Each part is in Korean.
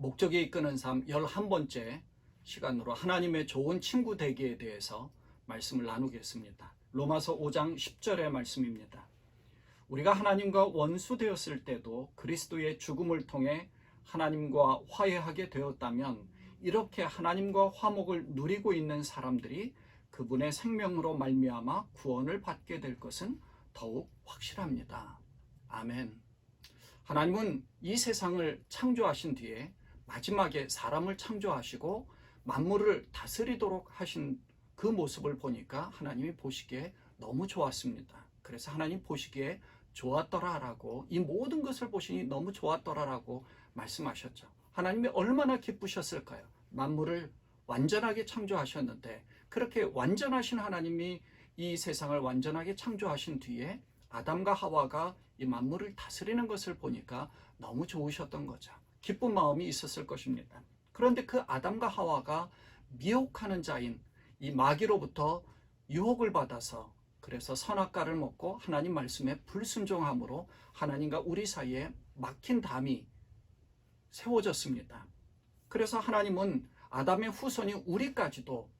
목적이 이끄는 삶 11번째 시간으로 하나님의 좋은 친구 되기에 대해서 말씀을 나누겠습니다. 로마서 5장 10절의 말씀입니다. 우리가 하나님과 원수 되었을 때도 그리스도의 죽음을 통해 하나님과 화해하게 되었다면 이렇게 하나님과 화목을 누리고 있는 사람들이 그분의 생명으로 말미암아 구원을 받게 될 것은 더욱 확실합니다. 아멘. 하나님은 이 세상을 창조하신 뒤에 마지막에 사람을 창조하시고 만물을 다스리도록 하신 그 모습을 보니까 하나님이 보시기에 너무 좋았습니다. 그래서 하나님 보시기에 좋았더라라고, 이 모든 것을 보시니 너무 좋았더라라고 말씀하셨죠. 하나님이 얼마나 기쁘셨을까요? 만물을 완전하게 창조하셨는데, 그렇게 완전하신 하나님이 이 세상을 완전하게 창조하신 뒤에 아담과 하와가 이 만물을 다스리는 것을 보니까 너무 좋으셨던 거죠. 기쁜 마음이 있었을 것입니다. 그런데 그 아담과 하와가 미혹하는 자인 이 마귀로부터 유혹을 받아서, 그래서 선악과를 먹고 하나님 말씀에 불순종함으로 하나님과 우리 사이에 막힌 담이 세워졌습니다. 그래서 하나님은 아담의 후손이 우리까지도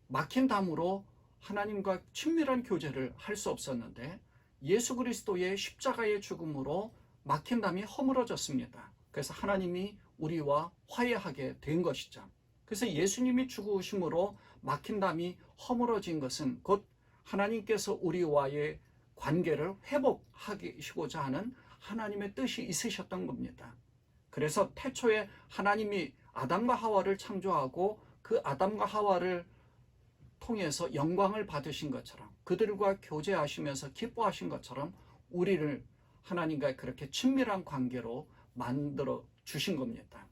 막힌 담으로 하나님과 친밀한 교제를 할 수 없었는데, 예수 그리스도의 십자가의 죽음으로 막힌 담이 허물어졌습니다. 그래서 하나님이 우리와 화해하게 된 것이죠. 그래서 예수님이 죽으심으로 막힌 담이 허물어진 것은 곧 하나님께서 우리와의 관계를 회복하시고자 하는 하나님의 뜻이 있으셨던 겁니다. 그래서 태초에 하나님이 아담과 하와를 창조하고 그 아담과 하와를 통해서 영광을 받으신 것처럼, 그들과 교제하시면서 기뻐하신 것처럼 우리를 하나님과 그렇게 친밀한 관계로 만들어 주신 겁니다.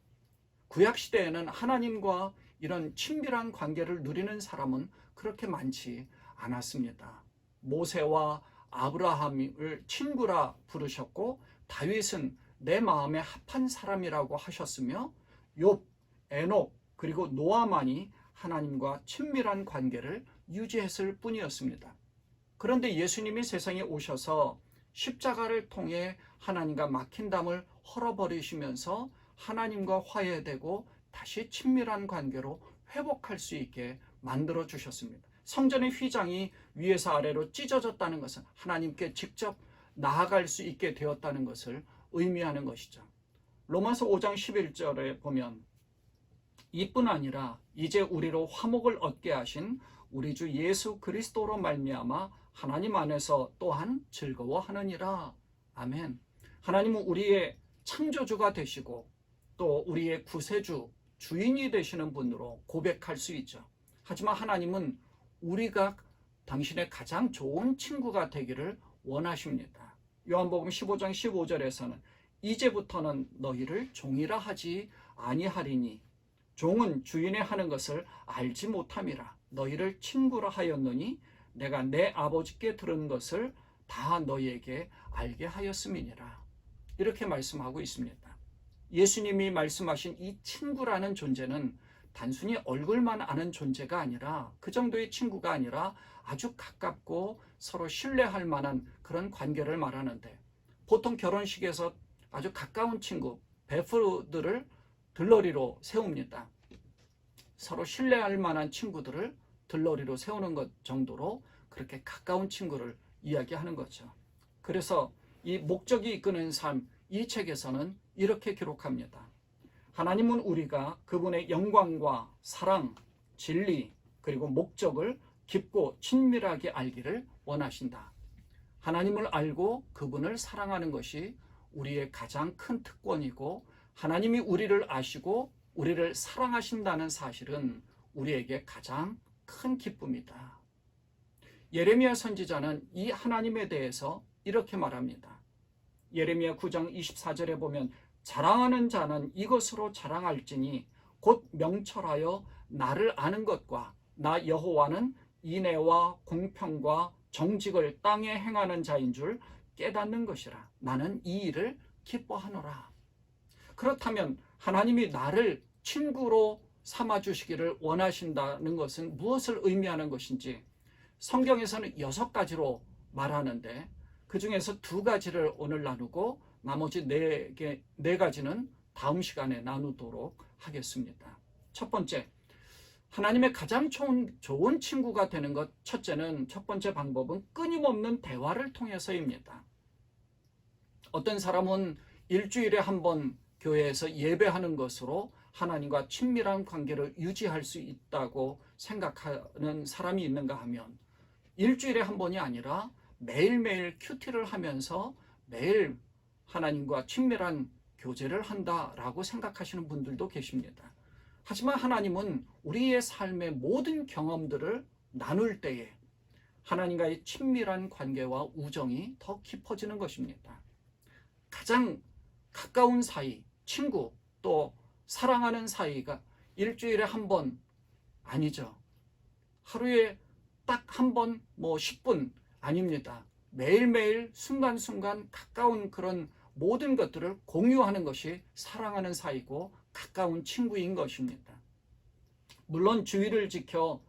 구약시대에는 하나님과 이런 친밀한 관계를 누리는 사람은 그렇게 많지 않았습니다. 모세와 아브라함을 친구라 부르셨고, 다윗은 내 마음에 합한 사람이라고 하셨으며, 욥, 에녹, 그리고 노아만이 하나님과 친밀한 관계를 유지했을 뿐이었습니다. 그런데 예수님이 세상에 오셔서 십자가를 통해 하나님과 막힌 담을 헐어버리시면서 하나님과 화해되고 다시 친밀한 관계로 회복할 수 있게 만들어 주셨습니다. 성전의 휘장이 위에서 아래로 찢어졌다는 것은 하나님께 직접 나아갈 수 있게 되었다는 것을 의미하는 것이죠. 로마서 5장 11절에 보면, 이뿐 아니라 이제 우리로 화목을 얻게 하신 우리 주 예수 그리스도로 말미암아 하나님 안에서 또한 즐거워하느니라. 아멘. 하나님은 우리의 창조주가 되시고 또 우리의 구세주, 주인이 되시는 분으로 고백할 수 있죠. 하지만 하나님은 우리가 당신의 가장 좋은 친구가 되기를 원하십니다. 요한복음 15장 15절에서는 이제부터는 너희를 종이라 하지 아니하리니 종은 주인의 하는 것을 알지 못함이라. 너희를 친구라 하였노니 내가 내 아버지께 들은 것을 다 너희에게 알게 하였음이니라. 이렇게 말씀하고 있습니다. 예수님이 말씀하신 이 친구라는 존재는 단순히 얼굴만 아는 존재가 아니라, 그 정도의 친구가 아니라 아주 가깝고 서로 신뢰할 만한 그런 관계를 말하는데, 보통 결혼식에서 아주 가까운 친구, 베프들을 들러리로 세웁니다. 서로 신뢰할 만한 친구들을 들러리로 세우는 것 정도로 그렇게 가까운 친구를 이야기하는 거죠. 그래서 이 목적이 이끄는 삶, 이 책에서는 이렇게 기록합니다. 하나님은 우리가 그분의 영광과 사랑, 진리, 그리고 목적을 깊고 친밀하게 알기를 원하신다. 하나님을 알고 그분을 사랑하는 것이 우리의 가장 큰 특권이고, 하나님이 우리를 아시고 우리를 사랑하신다는 사실은 우리에게 가장 큰 기쁨이다. 예레미야 선지자는 이 하나님에 대해서 이렇게 말합니다. 예레미야 9장 24절에 보면, 자랑하는 자는 이것으로 자랑할지니 곧 명철하여 나를 아는 것과 나 여호와는 인애와 공평과 정직을 땅에 행하는 자인 줄 깨닫는 것이라. 나는 이 일을 기뻐하노라. 그렇다면 하나님이 나를 친구로 삼아주시기를 원하신다는 것은 무엇을 의미하는 것인지, 성경에서는 6가지로 말하는데 그 중에서 2가지를 오늘 나누고 나머지 4가지는 다음 시간에 나누도록 하겠습니다. 첫 번째, 하나님의 가장 좋은 친구가 되는 것, 첫 번째 방법은 끊임없는 대화를 통해서입니다. 어떤 사람은 일주일에 한 번 교회에서 예배하는 것으로 하나님과 친밀한 관계를 유지할 수 있다고 생각하는 사람이 있는가 하면, 일주일에 한 번이 아니라 매일매일 큐티를 하면서 매일 하나님과 친밀한 교제를 한다라고 생각하시는 분들도 계십니다. 하지만 하나님은 우리의 삶의 모든 경험들을 나눌 때에 하나님과의 친밀한 관계와 우정이 더 깊어지는 것입니다. 가장 가까운 사이, 친구, 또 사랑하는 사이가 일주일에 한 번 아니죠. 하루에 딱 한 번, 10분 아닙니다. 매일매일 순간순간 가까운 그런 모든 것들을 공유하는 것이 사랑하는 사이고 가까운 친구인 것입니다. 물론 주의를 지켜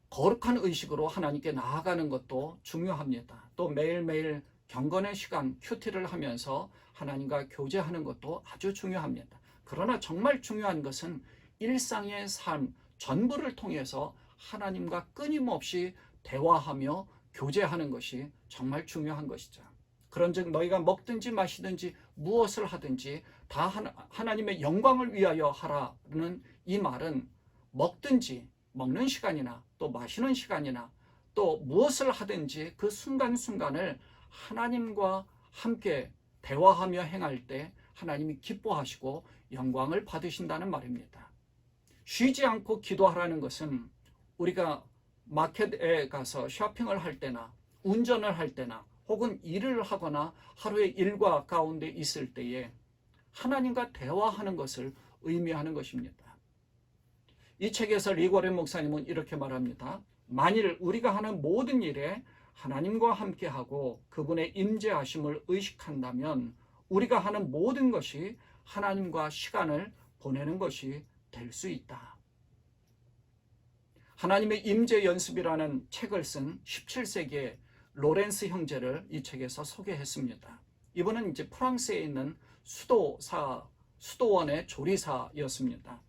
거룩한 의식으로 하나님께 나아가는 것도 중요합니다. 또 매일매일 경건의 시간, 큐티를 하면서 하나님과 교제하는 것도 아주 중요합니다. 그러나 정말 중요한 것은 일상의 삶 전부를 통해서 하나님과 끊임없이 대화하며 교제하는 것이 정말 중요한 것이죠. 그런즉 너희가 먹든지 마시든지 무엇을 하든지 다 하나님의 영광을 위하여 하라는 이 말은 먹든지 먹는 시간이나 또 마시는 시간이나 또 무엇을 하든지 그 순간순간을 하나님과 함께 대화하며 행할 때 하나님이 기뻐하시고 영광을 받으신다는 말입니다. 쉬지 않고 기도하라는 것은 우리가 마켓에 가서 쇼핑을 할 때나 운전을 할 때나 혹은 일을 하거나 하루의 일과 가운데 있을 때에 하나님과 대화하는 것을 의미하는 것입니다. 이 책에서 리고렌 목사님은 이렇게 말합니다. 만일 우리가 하는 모든 일에 하나님과 함께하고 그분의 임재하심을 의식한다면 우리가 하는 모든 것이 하나님과 시간을 보내는 것이 될 수 있다. 하나님의 임재 연습이라는 책을 쓴 17세기의 로렌스 형제를 이 책에서 소개했습니다. 이분은 이제 프랑스에 있는 수도원의 조리사였습니다.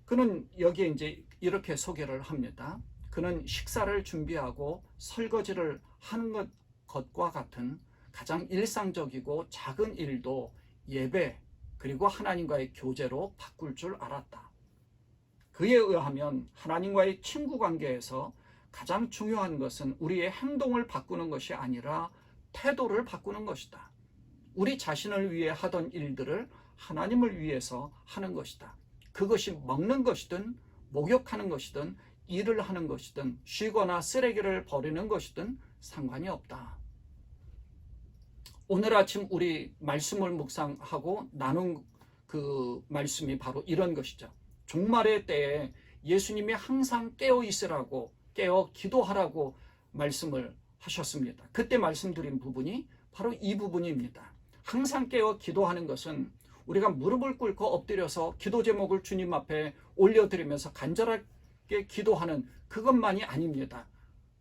그는 여기에 이제 이렇게 소개를 합니다. 그는 식사를 준비하고 설거지를 하는 것과 같은 가장 일상적이고 작은 일도 예배 그리고 하나님과의 교제로 바꿀 줄 알았다. 그에 의하면 하나님과의 친구 관계에서 가장 중요한 것은 우리의 행동을 바꾸는 것이 아니라 태도를 바꾸는 것이다. 우리 자신을 위해 하던 일들을 하나님을 위해서 하는 것이다. 그것이 먹는 것이든 목욕하는 것이든 일을 하는 것이든 쉬거나 쓰레기를 버리는 것이든 상관이 없다. 오늘 아침 우리 말씀을 묵상하고 나눈 그 말씀이 바로 이런 것이죠. 종말의 때에 예수님이 항상 깨어 있으라고, 깨어 기도하라고 말씀을 하셨습니다. 그때 말씀드린 부분이 바로 이 부분입니다. 항상 깨어 기도하는 것은 우리가 무릎을 꿇고 엎드려서 기도 제목을 주님 앞에 올려드리면서 간절하게 기도하는 그것만이 아닙니다.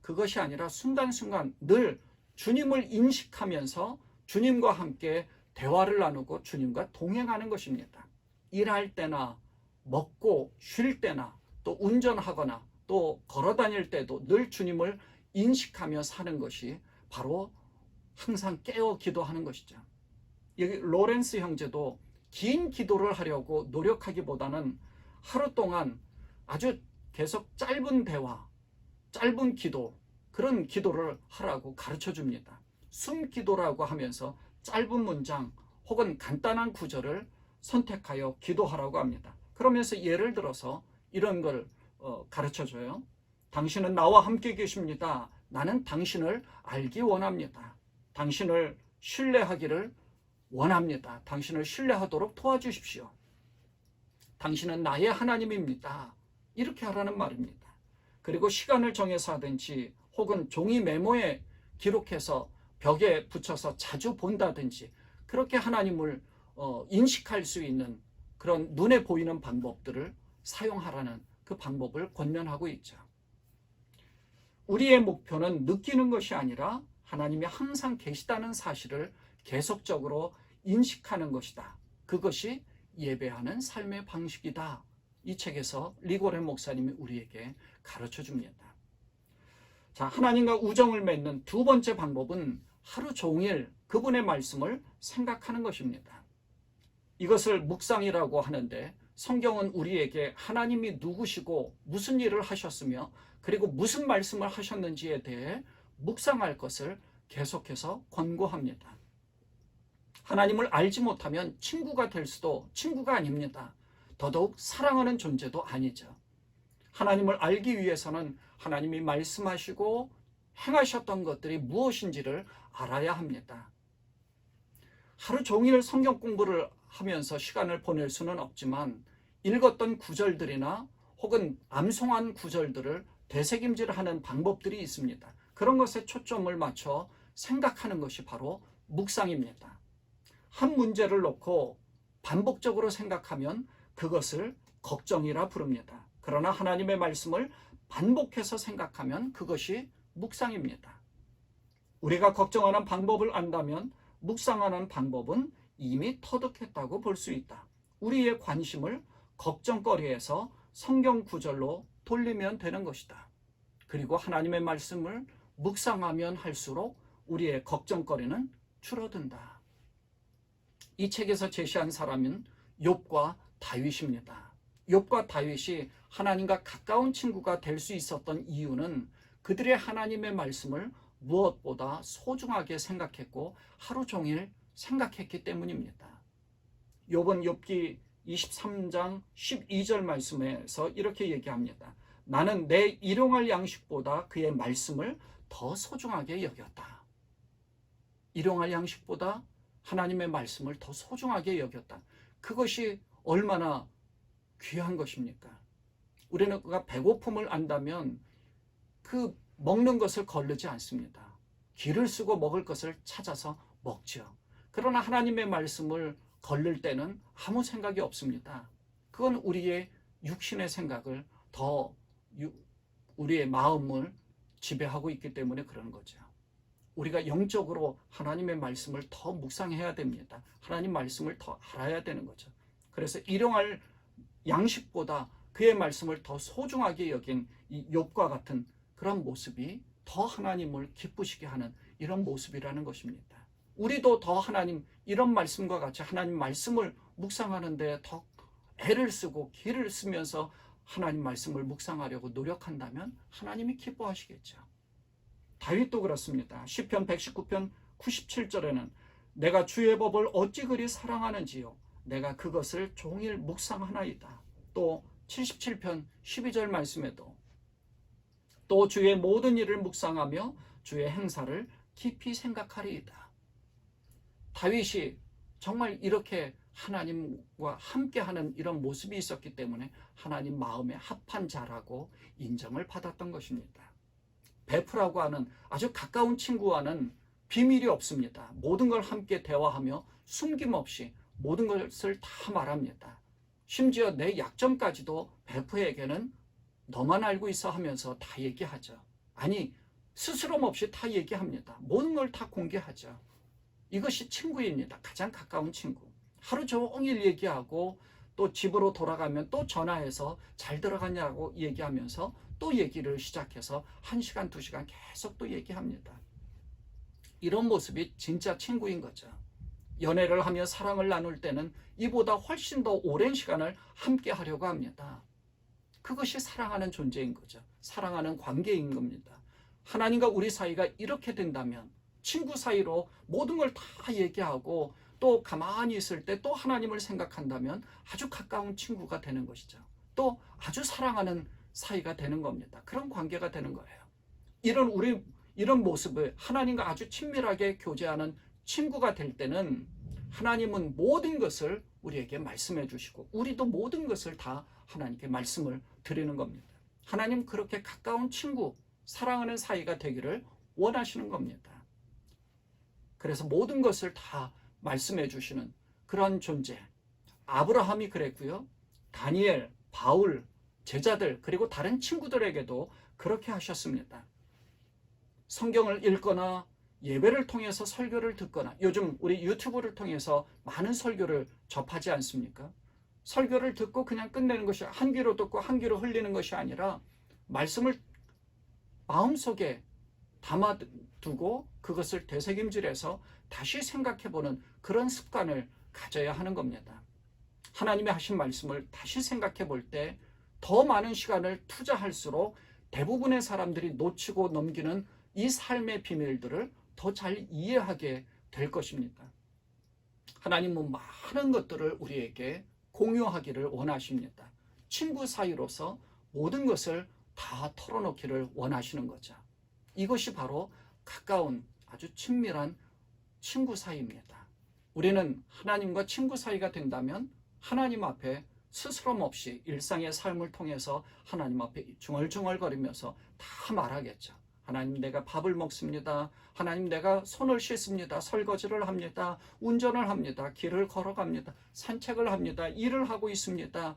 그것이 아니라 순간순간 늘 주님을 인식하면서 주님과 함께 대화를 나누고 주님과 동행하는 것입니다. 일할 때나 먹고 쉴 때나 또 운전하거나 또 걸어 다닐 때도 늘 주님을 인식하며 사는 것이 바로 항상 깨어 기도하는 것이죠. 여기 로렌스 형제도 긴 기도를 하려고 노력하기보다는 하루 동안 아주 계속 짧은 대화, 짧은 기도, 그런 기도를 하라고 가르쳐 줍니다. 숨기도라고 하면서 짧은 문장 혹은 간단한 구절을 선택하여 기도하라고 합니다. 그러면서 예를 들어서 이런 걸 가르쳐줘요. 당신은 나와 함께 계십니다. 나는 당신을 알기 원합니다. 당신을 신뢰하기를 원합니다. 당신을 신뢰하도록 도와주십시오. 당신은 나의 하나님입니다. 이렇게 하라는 말입니다. 그리고 시간을 정해서 하든지 혹은 종이 메모에 기록해서 벽에 붙여서 자주 본다든지 그렇게 하나님을 인식할 수 있는 그런 눈에 보이는 방법들을 사용하라는 그 방법을 권면하고 있죠. 우리의 목표는 느끼는 것이 아니라 하나님이 항상 계시다는 사실을 계속적으로 인식하는 것이다. 그것이 예배하는 삶의 방식이다. 이 책에서 리고렌 목사님이 우리에게 가르쳐 줍니다. 자, 하나님과 우정을 맺는 두 번째 방법은 하루 종일 그분의 말씀을 생각하는 것입니다. 이것을 묵상이라고 하는데, 성경은 우리에게 하나님이 누구시고 무슨 일을 하셨으며 그리고 무슨 말씀을 하셨는지에 대해 묵상할 것을 계속해서 권고합니다. 하나님을 알지 못하면 친구가 될 수도 친구가 아닙니다. 더더욱 사랑하는 존재도 아니죠. 하나님을 알기 위해서는 하나님이 말씀하시고 행하셨던 것들이 무엇인지를 알아야 합니다. 하루 종일 성경 공부를 하면서 시간을 보낼 수는 없지만 읽었던 구절들이나 혹은 암송한 구절들을 되새김질하는 방법들이 있습니다. 그런 것에 초점을 맞춰 생각하는 것이 바로 묵상입니다. 한 문제를 놓고 반복적으로 생각하면 그것을 걱정이라 부릅니다. 그러나 하나님의 말씀을 반복해서 생각하면 그것이 묵상입니다. 우리가 걱정하는 방법을 안다면 묵상하는 방법은 이미 터득했다고 볼 수 있다. 우리의 관심을 걱정거리에서 성경 구절로 돌리면 되는 것이다. 그리고 하나님의 말씀을 묵상하면 할수록 우리의 걱정거리는 줄어든다. 이 책에서 제시한 사람은 욥과 다윗입니다. 욥과 다윗이 하나님과 가까운 친구가 될 수 있었던 이유는 그들의 하나님의 말씀을 무엇보다 소중하게 생각했고 하루 종일 생각했기 때문입니다. 욥은 욥기 23장 12절 말씀에서 이렇게 얘기합니다. 나는 내 일용할 양식보다 그의 말씀을 더 소중하게 여겼다. 일용할 양식보다 하나님의 말씀을 더 소중하게 여겼다. 그것이 얼마나 귀한 것입니까? 우리는 배고픔을 안다면 그 먹는 것을 거르지 않습니다. 기를 쓰고 먹을 것을 찾아서 먹죠. 그러나 하나님의 말씀을 거를 때는 아무 생각이 없습니다. 그건 우리의 육신의 생각을 더 우리의 마음을 지배하고 있기 때문에 그런 거죠. 우리가 영적으로 하나님의 말씀을 더 묵상해야 됩니다. 하나님 말씀을 더 알아야 되는 거죠. 그래서 일용할 양식보다 그의 말씀을 더 소중하게 여긴 이 욥과 같은 그런 모습이 더 하나님을 기쁘시게 하는 이런 모습이라는 것입니다. 우리도 더 하나님 이런 말씀과 같이 하나님 말씀을 묵상하는데 더 애를 쓰고 기를 쓰면서 하나님 말씀을 묵상하려고 노력한다면 하나님이 기뻐하시겠죠. 다윗도 그렇습니다. 시편 119편 97절에는 내가 주의 법을 어찌 그리 사랑하는지요 내가 그것을 종일 묵상하나이다. 또 77편 12절 말씀에도 또 주의 모든 일을 묵상하며 주의 행사를 깊이 생각하리이다. 다윗이 정말 이렇게 하나님과 함께하는 이런 모습이 있었기 때문에 하나님 마음에 합한 자라고 인정을 받았던 것입니다. 베프라고 하는 아주 가까운 친구와는 비밀이 없습니다. 모든 걸 함께 대화하며 숨김없이 모든 것을 다 말합니다. 심지어 내 약점까지도 베프에게는 너만 알고 있어 하면서 다 얘기하죠. 아니, 스스럼 없이 다 얘기합니다. 모든 걸 다 공개하죠. 이것이 친구입니다. 가장 가까운 친구. 하루 종일 얘기하고 또 집으로 돌아가면 또 전화해서 잘 들어갔냐고 얘기하면서 또 얘기를 시작해서 1시간, 2시간 계속 또 얘기합니다. 이런 모습이 진짜 친구인 거죠. 연애를 하며 사랑을 나눌 때는 이보다 훨씬 더 오랜 시간을 함께 하려고 합니다. 그것이 사랑하는 존재인 거죠. 사랑하는 관계인 겁니다. 하나님과 우리 사이가 이렇게 된다면 친구 사이로 모든 걸 다 얘기하고 또 가만히 있을 때 또 하나님을 생각한다면 아주 가까운 친구가 되는 것이죠. 또 아주 사랑하는 사이가 되는 겁니다. 그런 관계가 되는 거예요. 이런 모습을 하나님과 아주 친밀하게 교제하는 친구가 될 때는 하나님은 모든 것을 우리에게 말씀해 주시고 우리도 모든 것을 다 하나님께 말씀을 드리는 겁니다. 하나님 그렇게 가까운 친구, 사랑하는 사이가 되기를 원하시는 겁니다. 그래서 모든 것을 다 말씀해 주시는 그런 존재. 아브라함이 그랬고요. 다니엘, 바울, 제자들 그리고 다른 친구들에게도 그렇게 하셨습니다. 성경을 읽거나 예배를 통해서 설교를 듣거나 요즘 우리 유튜브를 통해서 많은 설교를 접하지 않습니까? 설교를 듣고 그냥 끝내는 것이 한 귀로 듣고 한 귀로 흘리는 것이 아니라 말씀을 마음속에 담아두고 그것을 되새김질해서 다시 생각해보는 그런 습관을 가져야 하는 겁니다. 하나님의 하신 말씀을 다시 생각해 볼 때 더 많은 시간을 투자할수록 대부분의 사람들이 놓치고 넘기는 이 삶의 비밀들을 더 잘 이해하게 될 것입니다. 하나님은 많은 것들을 우리에게 공유하기를 원하십니다. 친구 사이로서 모든 것을 다 털어놓기를 원하시는 거죠. 이것이 바로 가까운 아주 친밀한 친구 사이입니다. 우리는 하나님과 친구 사이가 된다면 하나님 앞에 스스럼 없이 일상의 삶을 통해서 하나님 앞에 중얼중얼거리면서 다 말하겠죠. 하나님, 내가 밥을 먹습니다. 하나님, 내가 손을 씻습니다. 설거지를 합니다. 운전을 합니다. 길을 걸어갑니다. 산책을 합니다. 일을 하고 있습니다.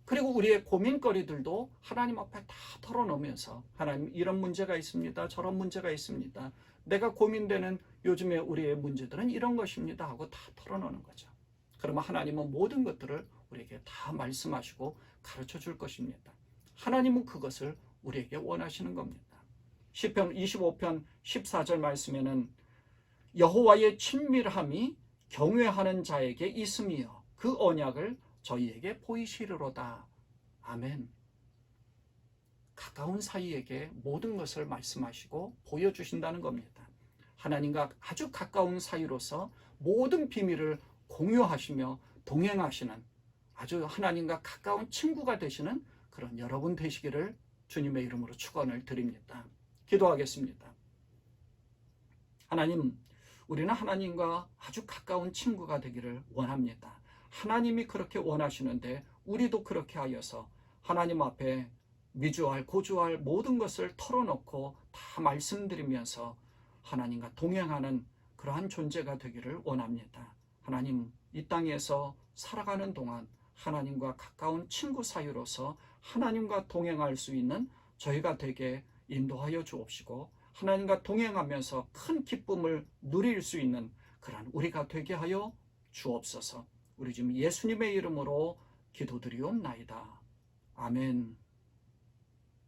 그리고 우리의 고민거리들도 하나님 앞에 다 털어놓으면서 하나님, 이런 문제가 있습니다. 저런 문제가 있습니다. 내가 고민되는 요즘에 우리의 문제들은 이런 것입니다 하고 다 털어놓는 거죠. 그러면 하나님은 모든 것들을 우리에게 다 말씀하시고 가르쳐 줄 것입니다. 하나님은 그것을 우리에게 원하시는 겁니다. 시편 25편 14절 말씀에는 여호와의 친밀함이 경외하는 자에게 있음이요 그 언약을 저희에게 보이시리로다. 아멘. 가까운 사이에게 모든 것을 말씀하시고 보여주신다는 겁니다. 하나님과 아주 가까운 사이로서 모든 비밀을 공유하시며 동행하시는 아주 하나님과 가까운 친구가 되시는 그런 여러분 되시기를 주님의 이름으로 축원을 드립니다. 기도하겠습니다. 하나님, 우리는 하나님과 아주 가까운 친구가 되기를 원합니다. 하나님이 그렇게 원하시는데 우리도 그렇게 하여서 하나님 앞에 미주알 고주알 모든 것을 털어놓고 다 말씀드리면서 하나님과 동행하는 그러한 존재가 되기를 원합니다. 하나님, 이 땅에서 살아가는 동안 하나님과 가까운 친구 사이로서 하나님과 동행할 수 있는 저희가 되게 인도하여 주옵시고 하나님과 동행하면서 큰 기쁨을 누릴 수 있는 그런 우리가 되게 하여 주옵소서. 우리 지금 예수님의 이름으로 기도드리옵나이다. 아멘.